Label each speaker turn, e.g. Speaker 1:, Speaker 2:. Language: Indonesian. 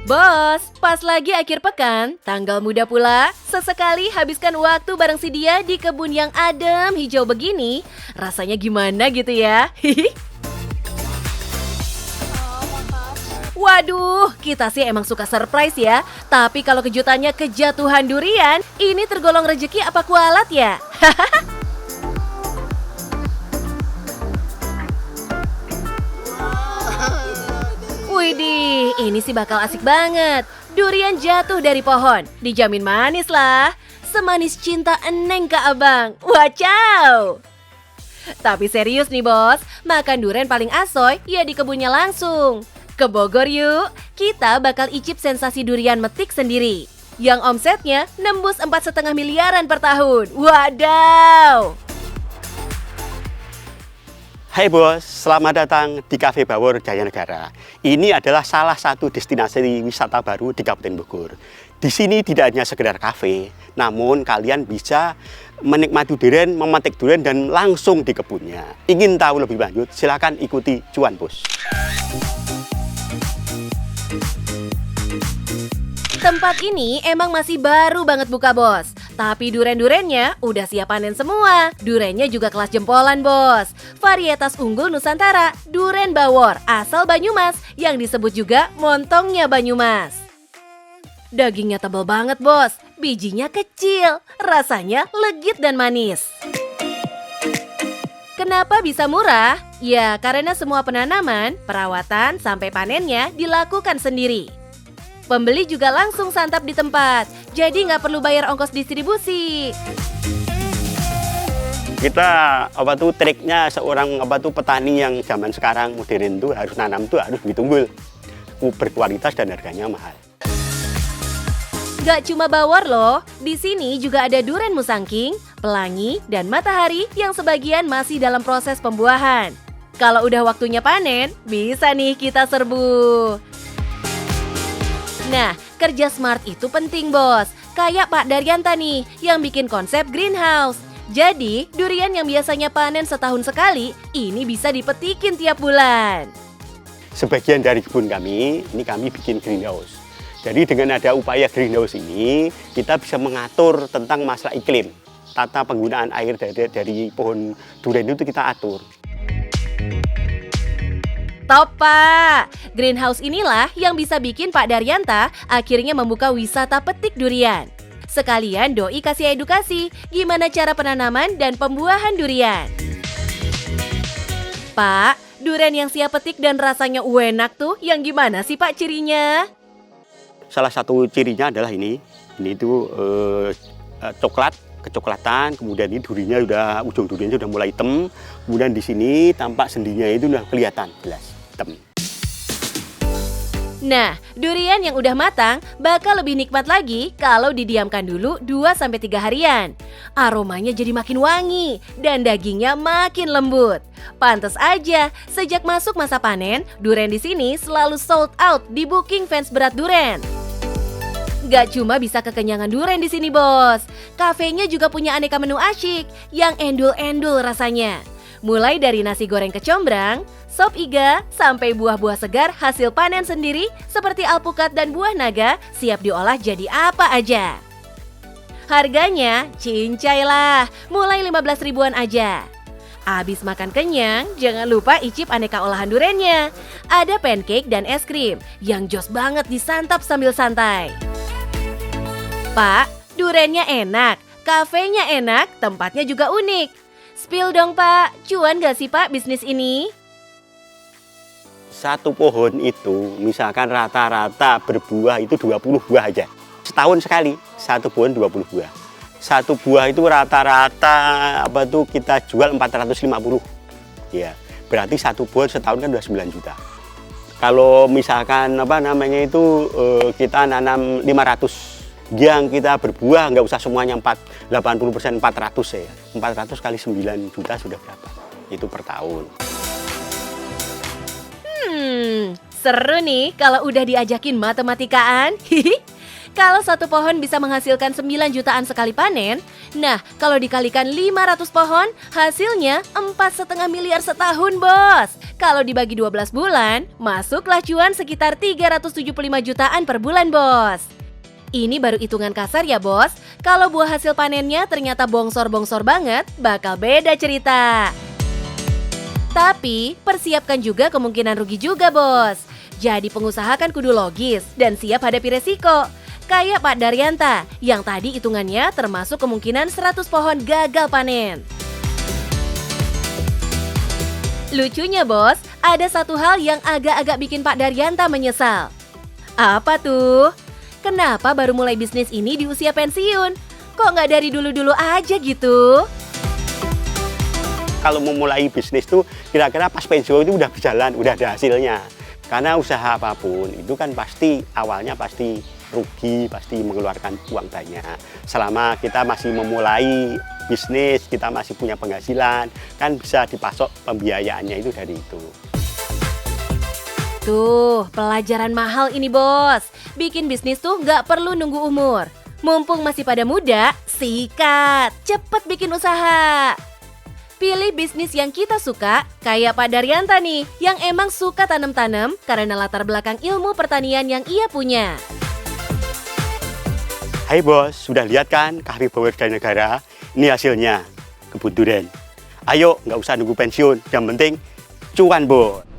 Speaker 1: Bos, pas lagi akhir pekan, tanggal muda pula, sesekali habiskan waktu bareng si dia di kebun yang adem hijau begini. Rasanya gimana gitu ya? Waduh, kita sih emang suka surprise ya. Tapi kalau kejutannya kejatuhan durian, ini tergolong rezeki apa kualat ya? Widih, ini sih bakal asik banget. Durian jatuh dari pohon, dijamin manis lah. Semanis cinta eneng ke abang. Wacaw. Tapi serius nih bos, makan durian paling asoy ya di kebunnya langsung. Ke Bogor yuk, kita bakal icip sensasi durian metik sendiri. Yang omsetnya nembus 4,5 miliaran per tahun. Wadaw!
Speaker 2: Hai bos, selamat datang di Cafe Bawor Jayanegara. Ini adalah salah satu destinasi wisata baru di Kabupaten Bogor. Di sini tidak hanya sekedar kafe, namun kalian bisa menikmati durian, memetik durian dan langsung di kebunnya. Ingin tahu lebih lanjut? Silakan ikuti cuan bos.
Speaker 1: Tempat ini emang masih baru banget buka bos. Tapi duren-durennya udah siap panen semua. Durennya juga kelas jempolan bos. Varietas unggul Nusantara, duren Bawor asal Banyumas yang disebut juga montongnya Banyumas. Dagingnya tebal banget bos, bijinya kecil, rasanya legit dan manis. Kenapa bisa murah? Ya karena semua penanaman, perawatan sampai panennya dilakukan sendiri. Pembeli juga langsung santap di tempat, jadi nggak perlu bayar ongkos distribusi.
Speaker 2: Kita triknya seorang petani yang zaman sekarang modern tuh harus nanam tuh harus lebih unggul, berkualitas dan harganya mahal.
Speaker 1: Gak cuma Bawor loh, di sini juga ada duren musangking, pelangi, dan matahari yang sebagian masih dalam proses pembuahan. Kalau udah waktunya panen, bisa nih kita serbu. Nah, kerja smart itu penting bos. Kayak Pak Daryanta nih, yang bikin konsep greenhouse. Jadi, durian yang biasanya panen setahun sekali, ini bisa dipetikin tiap bulan.
Speaker 2: Sebagian dari kebun kami, ini kami bikin greenhouse. Jadi dengan ada upaya greenhouse ini, kita bisa mengatur tentang masalah iklim. Tata penggunaan air dari pohon durian itu kita atur.
Speaker 1: Top Pak! Greenhouse inilah yang bisa bikin Pak Daryanta akhirnya membuka wisata petik durian. Sekalian doi kasih edukasi gimana cara penanaman dan pembuahan durian. Pak, durian yang siap petik dan rasanya enak tuh yang gimana sih Pak cirinya?
Speaker 2: Salah satu cirinya adalah ini tuh coklat, kecoklatan, kemudian ini durinya ujung durinya sudah mulai hitam, kemudian di sini tampak sendinya itu udah kelihatan jelas hitam.
Speaker 1: Nah, durian yang udah matang bakal lebih nikmat lagi kalau didiamkan dulu 2-3 harian. Aromanya jadi makin wangi dan dagingnya makin lembut. Pantes aja, sejak masuk masa panen, durian di sini selalu sold out di booking fans berat durian. Gak cuma bisa kekenyangan durian di sini bos, kafenya juga punya aneka menu asyik yang endul-endul rasanya. Mulai dari nasi goreng kecombrang, sop iga, sampai buah-buah segar hasil panen sendiri seperti alpukat dan buah naga siap diolah jadi apa aja. Harganya cincai lah, mulai 15 ribuan aja. Abis makan kenyang, jangan lupa icip aneka olahan duriannya. Ada pancake dan es krim yang jos banget disantap sambil santai. Pak, duriannya enak, kafenya enak, tempatnya juga unik. Spill dong Pak, cuan gak sih Pak bisnis ini?
Speaker 2: Satu pohon itu misalkan rata-rata berbuah itu 20 buah aja. Setahun sekali, satu pohon 20 buah. Satu buah itu rata-rata kita jual 450. Ya, berarti satu pohon setahun kan udah 9 juta. Kalau misalkan kita nanam 500 yang kita berbuah nggak usah semuanya 80% 400 ya. 400 kali 9 juta sudah berapa? Itu per tahun.
Speaker 1: Seru nih kalau udah diajakin matematikaan. Kalau satu pohon bisa menghasilkan 9 jutaan sekali panen, Nah, kalau dikalikan 500 pohon, hasilnya 4,5 miliar setahun, bos. Kalau dibagi 12 bulan, masuklah cuan sekitar 375 jutaan per bulan, bos. Ini baru hitungan kasar ya, bos. Kalau buah hasil panennya ternyata bongsor-bongsor banget, bakal beda cerita. Tapi, persiapkan juga kemungkinan rugi juga, bos. Jadi pengusaha kan kudu logis dan siap hadapi resiko. Kayak Pak Daryanta, yang tadi hitungannya termasuk kemungkinan 100 pohon gagal panen. Lucunya, bos, ada satu hal yang agak-agak bikin Pak Daryanta menyesal. Apa tuh? Kenapa baru mulai bisnis ini di usia pensiun? Kok nggak dari dulu-dulu aja gitu?
Speaker 2: Kalau memulai bisnis tuh kira-kira pas pensiun itu udah berjalan, udah ada hasilnya. Karena usaha apapun itu kan pasti awalnya pasti rugi, pasti mengeluarkan uang banyak. Selama kita masih memulai bisnis, kita masih punya penghasilan, kan bisa dipasok pembiayaannya itu dari itu.
Speaker 1: Tuh, pelajaran mahal ini, bos. Bikin bisnis tuh nggak perlu nunggu umur. Mumpung masih pada muda, sikat, cepet bikin usaha. Pilih bisnis yang kita suka, kayak Pak Daryanta nih, yang emang suka tanam-tanam karena latar belakang ilmu pertanian yang ia punya.
Speaker 2: Hai bos, sudah lihat kan keharibawa dari negara? Ini hasilnya, kebun durian. Ayo, nggak usah nunggu pensiun, yang penting cuan bos.